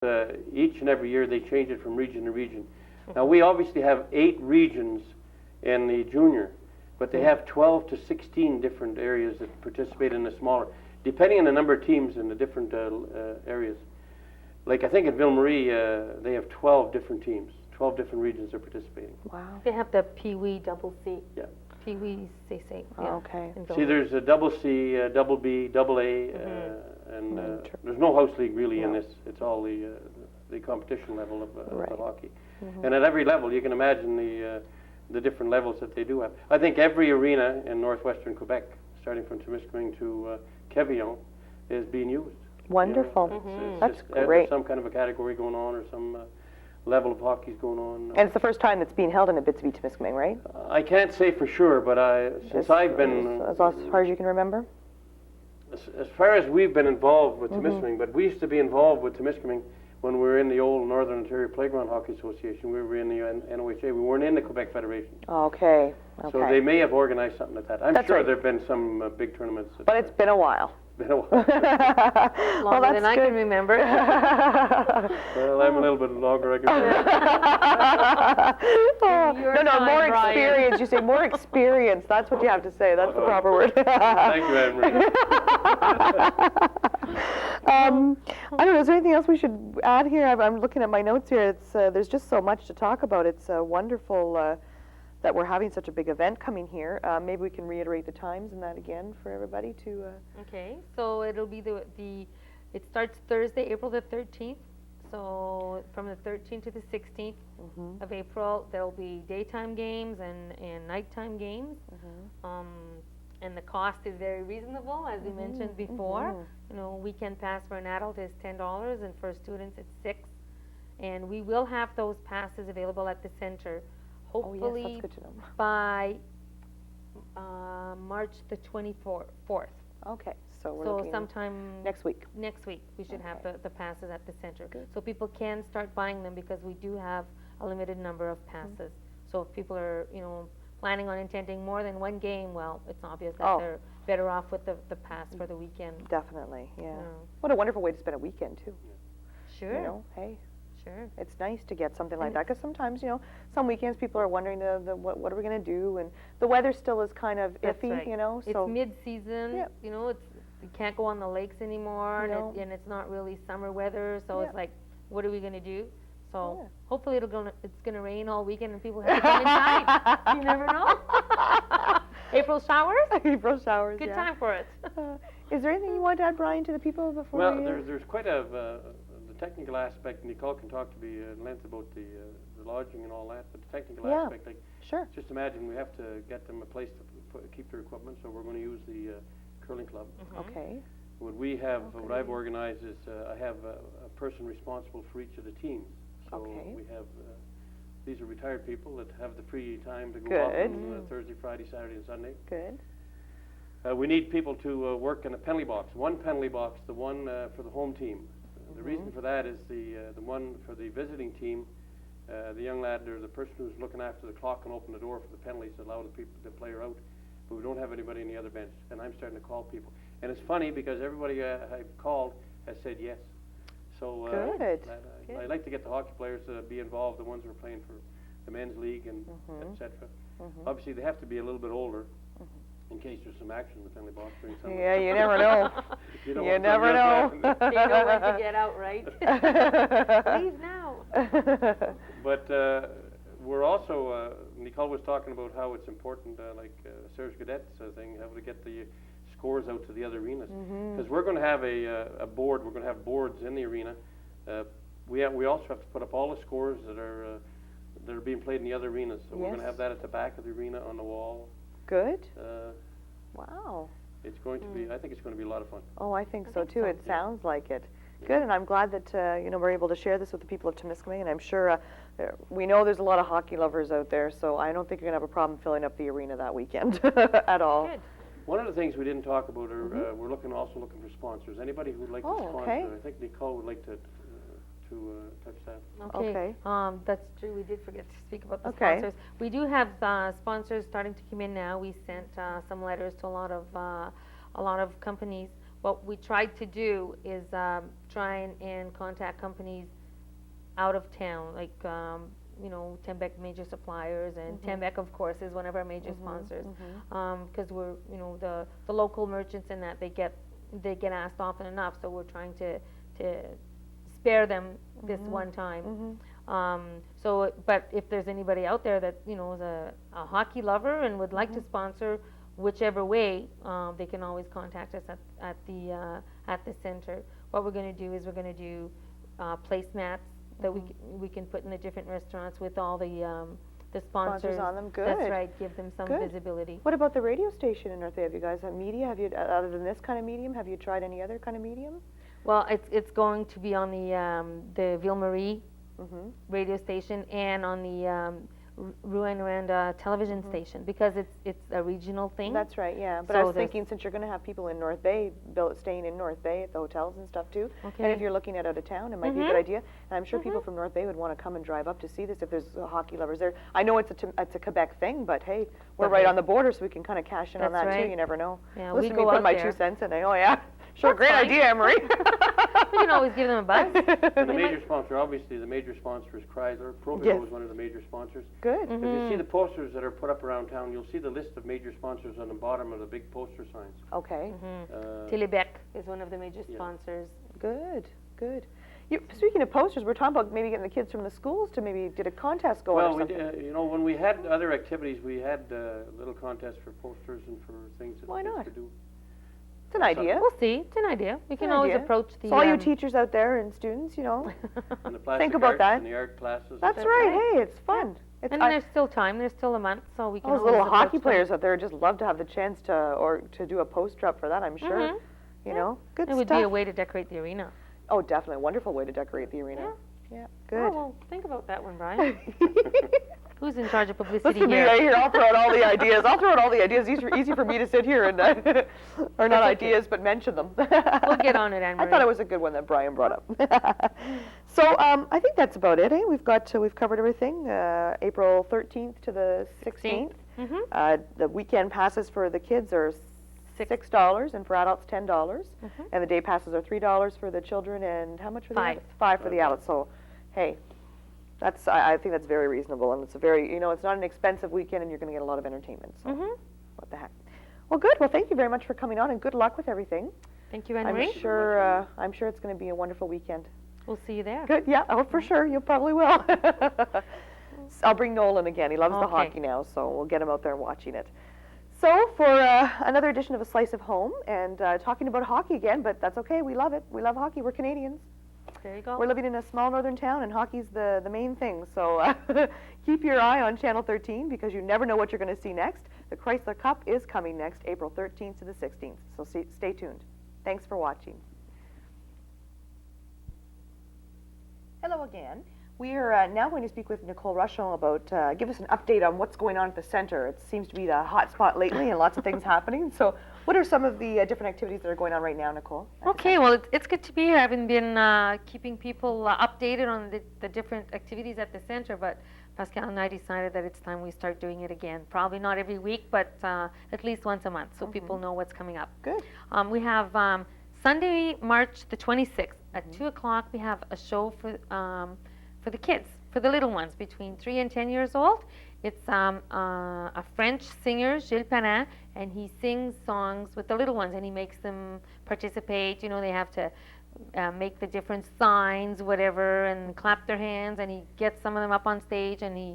each and every year they change it from region to region. Now we obviously have 8 regions in the junior, but they have 12 to 16 different areas that participate in the smaller, depending on the number of teams in the different areas. Like I think at Ville Marie, they have 12 different teams, 12 different regions are participating. Wow. They have the Pee Wee double C. Yeah. Pee Wee, they say. Oh, Yeah. okay. in Ville See, Marie. there's a double C, double B, double A, and there's no house league really in this. It's all the competition level of Right. the hockey. And at every level, you can imagine the different levels that they do have. I think every arena in northwestern Quebec, starting from Temiskaming to Quevillon, is being used. Wonderful. You know, That's just, great. some kind of a category going on, or some level of hockey's going on. And it's the first time that's being held in Abitibi-Temiskaming, right? I can't say for sure, but since I've been as far as you can remember. as far as we've been involved with Temiskaming, but we used to be involved with Temiskaming when we were in the old Northern Ontario Playground Hockey Association. We were in the NOHA. We weren't in the Quebec Federation. Okay. Okay. So they may have organized something like that. I'm That's sure right. there have been some big tournaments. But it's been a while. been a while. Well, Longer that's than I good. can remember. Well, I'm a little bit longer, I guess. Your No, time, more Brian. experience. You say more experience. That's what you have to say. That's the proper word. Thank you, Anne-Marie. I don't know. Is there anything else we should add here? I'm looking at my notes here. It's there's just so much to talk about. It's wonderful that we're having such a big event coming here. Maybe we can reiterate the times and that again for everybody to. Okay, so it'll be it starts Thursday, April the 13th. So from the 13th to the 16th of April, there'll be daytime games and nighttime games. And the cost is very reasonable, as we mentioned before. You know, weekend pass for an adult is $10, and for students it's $6. And we will have those passes available at the center, hopefully Oh yes, that's good to know. by March the 24th. Okay, so we're So looking sometime next week. next week we should have Okay. the passes at the center. Good. So people can start buying them because we do have a limited number of passes. So if people are, you know, planning on attending more than one game, well, it's obvious that they're better off with the pass for the weekend. Definitely, yeah. Yeah. What a wonderful way to spend a weekend too. Sure, You know, hey, sure. it's nice to get something like that because sometimes, you know, some weekends people are wondering what are we going to do, and the weather still is kind of That's iffy, right. you know. It's So mid-season, Yeah. you know, you can't go on the lakes anymore, No. and it's not really summer weather, so Yeah. it's like, what are we going to do? So Yeah. hopefully it's going to rain all weekend and people have to come inside. You never know. April showers? April showers. Good yeah. time for it. Is there anything you want to add, Brian, to the people before Well, we? there's quite the technical aspect. Nicole can talk to me at length about the lodging and all that, but the technical Yeah. aspect, like, Sure. just imagine we have to get them a place to keep their equipment, so we're going to use the curling club. Okay. What we have, what I've organized is I have a person responsible for each of the teams. So Okay. we have, these are retired people that have the free time to go Good. off on Thursday, Friday, Saturday, and Sunday. Good. We need people to work in a penalty box. One penalty box, the one for the home team. The reason for that is the one for the visiting team, the young lad or the person who's looking after the clock can open the door for the penalties, allow the player out, but we don't have anybody in the other bench, and I'm starting to call people. And it's funny because everybody I've called has said yes. So Good. I'd like to get the hockey players to be involved, the ones who are playing for the men's league and etc. Obviously, they have to be a little bit older in case there's some action in the penalty box during summer. Yeah, you never know. You You never know. They know when to get out, right? Leave now. But we're also, Nicole was talking about how it's important, like Serge Gadet's thing, how to get the scores out to the other arenas. Because we're going to have a board, we're going to have boards in the arena. We also have to put up all the scores that are being played in the other arenas. So we're going to Yes. have that at the back of the arena on the wall. Good. Wow. It's going to be, I think it's going to be a lot of fun. Oh, I think so think too. so, It yeah. sounds like it. Good, and I'm glad that you know, we're able to share this with the people of Temiskaming, and I'm sure we know there's a lot of hockey lovers out there, so I don't think you're going to have a problem filling up the arena that weekend at all. Good. One of the things we didn't talk about are we're also looking for sponsors. Anybody who'd like to Oh, sponsor? okay. I think Nicole would like to touch that. Okay. That's true. We did forget to speak about the Okay. sponsors. We do have sponsors starting to come in now. We sent some letters to a lot of companies. what we tried to do is try and contact companies out of town, like Tembec Major Suppliers, and Tembec, of course, is one of our major sponsors, because we're the local merchants in that they get asked often enough, so we're trying to spare them this one time. But if there's anybody out there that is a hockey lover and would like to sponsor, whichever way, they can always contact us at the center. What we're going to do is we're going to do placemats that we can put in the different restaurants with all the sponsors on them. Good. That's right. Give them some Good. visibility. What about the radio station in North Bay? Have you guys had media? Have you, other than this kind of medium, have you tried any other kind of medium? Well, it's going to be on the Ville Marie radio station and on the Rouyn-Noranda television station, because it's a regional thing. That's right, yeah. But So I was there's- thinking, since you're going to have people in North Bay, staying in North Bay at the hotels and stuff too, and Okay. if you're looking at out of town, it might be a good idea. And I'm sure people from North Bay would want to come and drive up to see this if there's hockey lovers there. I know it's a Quebec thing, but hey, we're But right hey. on the border, so we can kind of cash in on That's that too. right. You never know. Yeah, Listen we to go me put out my there. 2 cents in. Oh yeah, sure, That's great fine. idea, Anne-Marie. We can always give them a buzz. And the major sponsor, obviously, the major sponsor is Chrysler. Provigo Yes. is one of the major sponsors. Good. If you see the posters that are put up around town, you'll see the list of major sponsors on the bottom of the big poster signs. Okay. Telebec is one of the major Yeah. sponsors. Good. Good. Speaking of posters, we're talking about maybe getting the kids from the schools to maybe did a contest going Well, or we, something. when we had other activities, we had little contests for posters and for things that Why kids not? could do. It's an idea. We'll see. It's an idea. We It's can an always idea. approach the. So all you teachers out there and students, And the plastic about arts that. and the art classes. That's That's right. right. Hey, it's fun. It's And there's still time. There's still a month, so we can. those always little hockey approach them. players out there just love to have the chance to do a poster up for that. I'm sure. You know, good It would stuff. be a way to decorate the arena. Oh, definitely a wonderful way to decorate the arena. Yeah, Oh, good. well, think about that one, Brian. Who's in charge of publicity Listen to me here? right here. I'll throw out all the ideas. I'll throw out all the ideas. Easy for me to sit here and, or not That's okay. ideas, but mention them. We'll get on it, I Anne-Marie. thought it was a good one that Brian brought up. So I think that's about it. We've covered everything. April 13th to the 16th. The weekend passes for the kids are $6, and for adults $10. And the day passes are $3 for the children, and how much for the $5. adults? $5 for the adults. So, hey, I think that's very reasonable, and it's a very it's not an expensive weekend, and you're going to get a lot of entertainment. So, what the heck? Well, good. Well, thank you very much for coming on, and good luck with everything. Thank you, Anne-Marie. I'm sure it's going to be a wonderful weekend. We'll see you there. Good. Yeah. Oh, for sure. You probably will. I'll bring Nolan again. He loves the Okay. hockey now, so we'll get him out there watching it. So for another edition of A Slice of Home, and talking about hockey again, but that's okay. We love it. We love hockey. We're Canadians. There you go. We're living in a small northern town, and hockey's the main thing. So keep your eye on Channel 13, because you never know what you're going to see next. The Chrysler Cup is coming next, April 13th to the 16th. So stay tuned. Thanks for watching. Hello again. We are now going to speak with Nicole Rushon about, give us an update on what's going on at the center. It seems to be the hot spot lately and lots of things happening. So what are some of the different activities that are going on right now, Nicole? Okay, well, it's good to be here. I haven't been keeping people updated on the different activities at the center, but Pascal and I decided that it's time we start doing it again. Probably not every week, but at least once a month, so people know what's coming up. Good. We have Sunday, March the 26th at 2 o'clock. We have a show for the kids, for the little ones between 3 and 10 years old. It's a French singer, Gilles Panin, and he sings songs with the little ones, and he makes them participate. You know, they have to make the different signs, whatever, and clap their hands, and he gets some of them up on stage, and he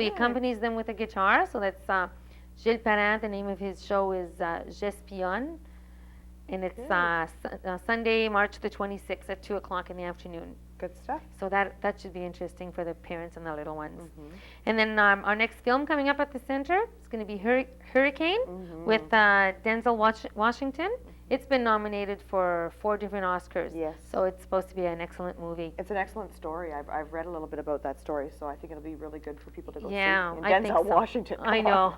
accompanies them with a guitar. So that's Gilles Panin. The name of his show is J'espionne, and it's Sunday, March the 26th at 2 o'clock in the afternoon. Good stuff. So that should be interesting for the parents and the little ones. And then our next film coming up at the center is going to be Hurricane with Denzel Washington. It's been nominated for 4 different Oscars. Yes. So it's supposed to be an excellent movie. It's an excellent story. I've read a little bit about that story, so I think it'll be really good for people to go Yeah, see. And I think Denzel so. Washington. I know.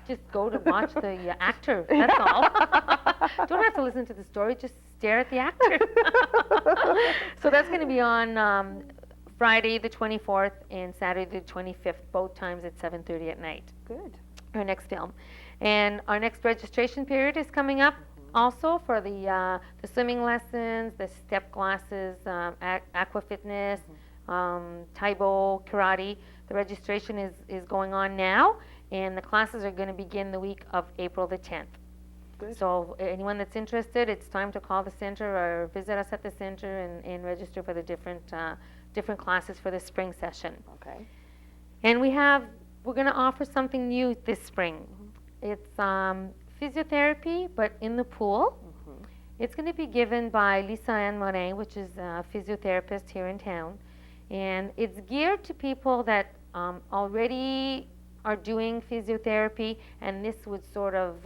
Just go to watch the actor. That's all. Don't have to listen to the story. Just stare at the actor. So that's going to be on Friday the 24th and Saturday the 25th, both times at 7:30 at night. Good. Our next film. And our next registration period is coming up also for the swimming lessons, the step classes, aqua fitness, Taibo, karate. The registration is going on now, and the classes are going to begin the week of April the 10th. Good. So anyone that's interested, it's time to call the center or visit us at the center and register for the different classes for the spring session. Okay. And we're going to offer something new this spring. It's physiotherapy, but in the pool. It's going to be given by Lisa Ann Morin, which is a physiotherapist here in town. And it's geared to people that already are doing physiotherapy, and this would sort of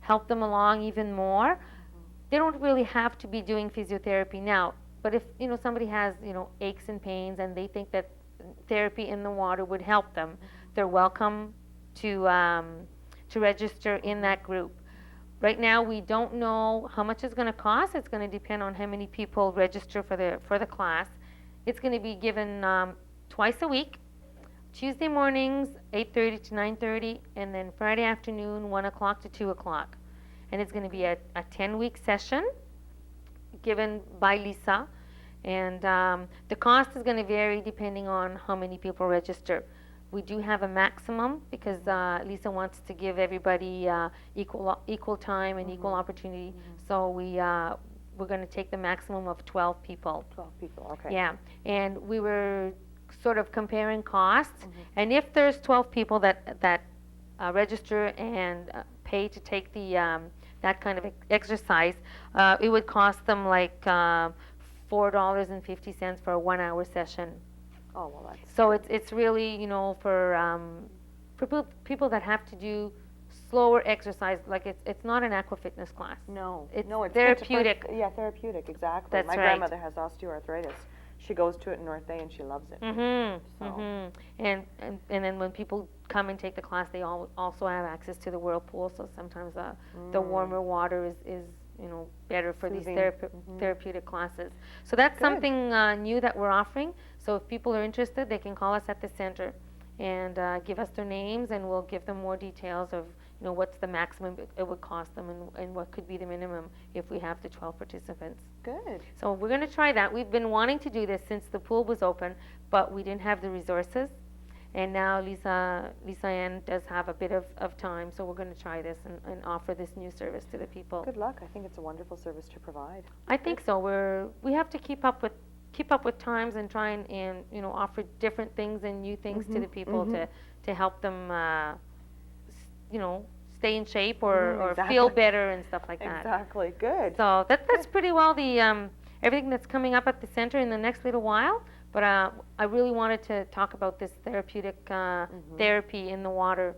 help them along even more. They don't really have to be doing physiotherapy now, but if somebody has aches and pains and they think that therapy in the water would help them, they're welcome to register in that group. Right now, we don't know how much it's going to cost. It's going to depend on how many people register for the class. It's going to be given twice a week, Tuesday mornings, 8:30 to 9:30, and then Friday afternoon, 1 o'clock to 2 o'clock. And it's going to be a 10-week session given by Lisa. And the cost is going to vary depending on how many people register. We do have a maximum because Lisa wants to give everybody equal time and equal opportunity. So we're going to take the maximum of 12 people. 12 people, okay. Yeah, and we were sort of comparing costs, and if there's 12 people that register and pay to take the that kind of exercise, it would cost them like $4.50 for a 1-hour session. Oh, well, that's... So it's really for people that have to do slower exercise. Like it's not an aqua fitness class. No, It's no, it's therapeutic. Yeah, therapeutic, exactly. That's My right. grandmother has osteoarthritis. She goes to it in North Bay and she loves it. So. And then when people come and take the class, they also have access to the whirlpool. So sometimes the warmer water is better for Soothing. these therapeutic classes. So that's Good. something new that we're offering. So if people are interested, they can call us at the center and give us their names, and we'll give them more details of what's the maximum it would cost them and what could be the minimum if we have the 12 participants. Good. So we're going to try that. We've been wanting to do this since the pool was open, but we didn't have the resources. And now Lisa Ann does have a bit of time, so we're going to try this and offer this new service to the people. Good luck. I think it's a wonderful service to provide. I think so. We have to keep up with times and try and offer different things and new things to the people to help them stay in shape or Exactly. feel better and stuff like that. Exactly. Good. So that's pretty well the everything that's coming up at the center in the next little while. But I really wanted to talk about this therapeutic therapy in the water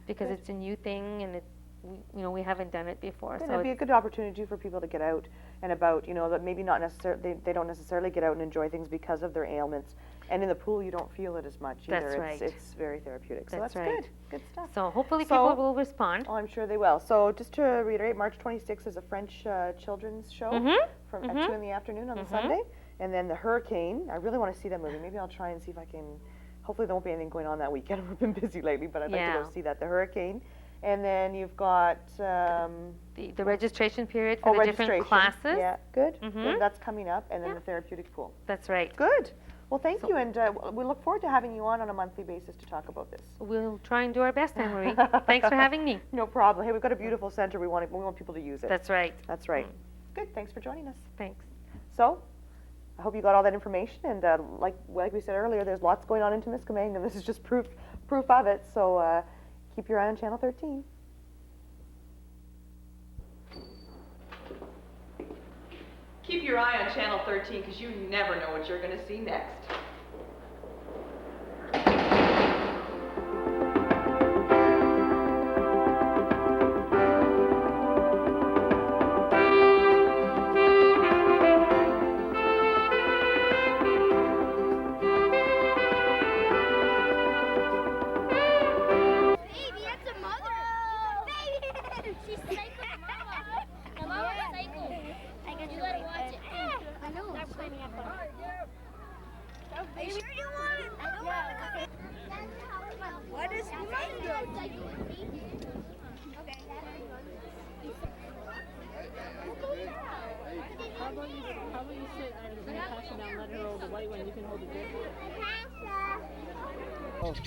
because Good. it's a new thing and we haven't done it before. Good. So It'd be a good opportunity for people to get out and about, that maybe not necessarily, they don't necessarily get out and enjoy things because of their ailments. And in the pool, you don't feel it as much either. That's right. It's very therapeutic. So That's that's right. good. Good stuff. So hopefully So- people will respond. Oh, I'm sure they will. So just to reiterate, March 26th is a French children's show from at 2 in the afternoon on the Sunday. And then the Hurricane, I really want to see that movie. Maybe I'll try and see if I can, hopefully there won't be anything going on that weekend. We've been busy lately, but I'd like to Yeah. go see that, the Hurricane. And then you've got... The registration period for the different registration. classes. Yeah, good. Mhm. Good. That's coming up. And then Yeah. the therapeutic pool. That's right. Good. Well, thank So- you, and we look forward to having you on a monthly basis to talk about this. We'll try and do our best, Anne Marie. Thanks for having me. No problem. Hey, we've got a beautiful center. We want people to use it. That's right. That's right. Good. Thanks for joining us. Thanks. So, I hope you got all that information. And like we said earlier, there's lots going on in Temiskaming, and this is just proof of it. So keep your eye on Channel 13. Keep your eye on Channel 13 because you never know what you're going to see next. Baby, that's a mother. Baby, she's psycho, mama. The mama's psycho. I guess you gotta watch it. I know. Start climbing up on it.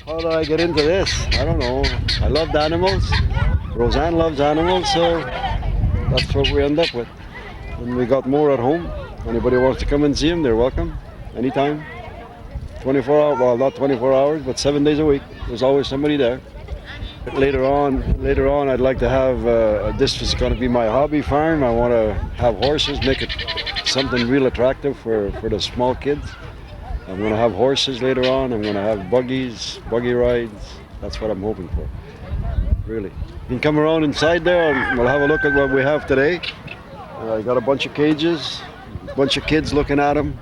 How did I get into this? I don't know. I loved animals. Roseanne loves animals, so that's what we end up with. And we got more at home. Anybody wants to come and see them, they're welcome. Anytime. 24 hours, well, not 24 hours, but 7 days a week. There's always somebody there. Later on, I'd like to have, this is going to be my hobby farm. I want to have horses, make it something real attractive for the small kids. I'm going to have horses later on. I'm going to have buggies, buggy rides. That's what I'm hoping for, really. You can come around inside there and we'll have a look at what we have today. I got a bunch of cages, a bunch of kids looking at them.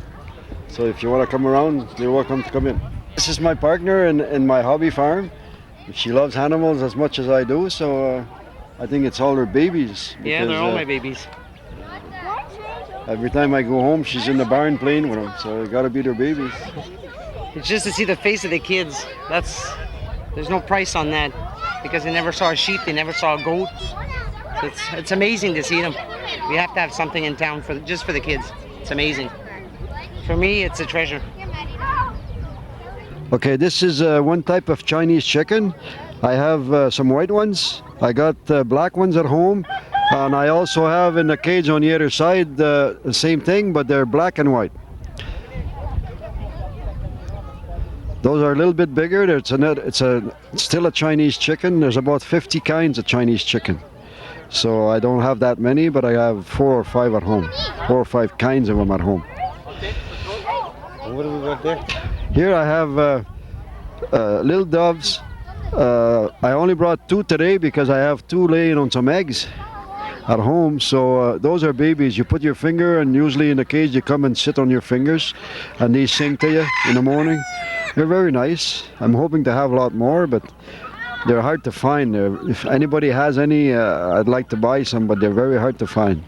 So if you want to come around, you're welcome to come in. This is my partner in my hobby farm. She loves animals as much as I do, so I think it's all her babies. Yeah, they're all my babies. Every time I go home, she's in the barn playing with them, so it got to be their babies. It's just to see the face of the kids. There's no price on that, because they never saw a sheep, they never saw a goat. It's amazing to see them. We have to have something in town just for the kids. It's amazing. For me, it's a treasure. Okay, this is one type of Chinese chicken. I have some white ones. I got black ones at home. And I also have in the cage on the other side the same thing, but they're black and white. Those are a little bit bigger. It's still a Chinese chicken. There's about 50 kinds of Chinese chicken. So I don't have that many, but I have 4 or 5 at home. 4 or 5 kinds of them at home. What do we got there? Here I have little doves. I only brought 2 today because I have 2 laying on some eggs at home. So those are babies. You put your finger, and usually in the cage you come and sit on your fingers, and they sing to you in the morning. They're very nice. I'm hoping to have a lot more, but they're hard to find. If anybody has any, I'd like to buy some, but they're very hard to find.